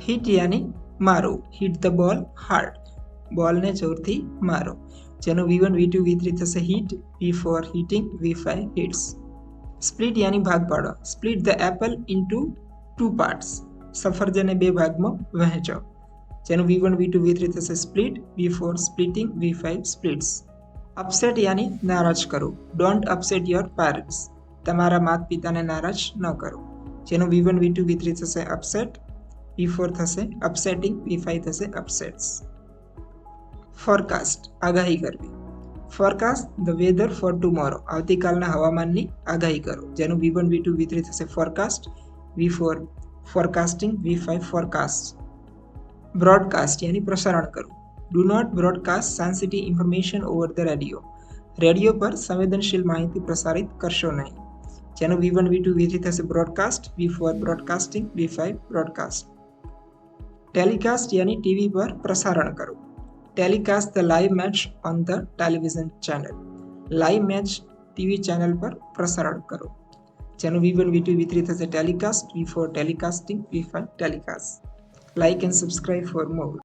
Hit યાની મારો, hit the ball hard, બોલને જોરથી મારો, જેનું V1 V2 V3 થશે hit, V4 hitting, V5 hits. Split યાની ભાગ પાડો, split the apple into 2 parts, સફરજનને 2 ભાગમાં વહેંચો, જેનું V1 V2 V3 થશે split, V4 splitting, V5 splits. Upset યાની નારાજ કરો, ડોન્ટ અપસેટ યોર પેરેન્ટ્સ, તમારા માતા પિતાને નારાજ ન કરો, જેનું V1 V2 V3 થશે અપસેટ, V4 થશે અપસેટિંગ, V5 થશે અપસેટ્સ. ફોરકાસ્ટ આગાહી કરવી, forecast the weather for tomorrow, આવતીકાલના હવામાનની આગાહી કરો, જેનું V1 V2 V3 થશે forecast, V4 forecasting, V5 forecast. Broadcast યાની પ્રસારણ કરવું, do not broadcast sensitive information over the radio, radio પર સંવેદનશીલ માહિતી પ્રસારિત કરશો નહીં, જેનું V1 V2 V3 થશે broadcast, V4 broadcasting, V5 broadcast. Telecast યાની ટીવી પર પ્રસારણ કરવું, telecast the live match on the television channel, live match TV channel પર પ્રસારણ કરો, જેનું V1 V2 V3 થશે telecast, V4 telecasting, V5 telecast. Like and subscribe for more.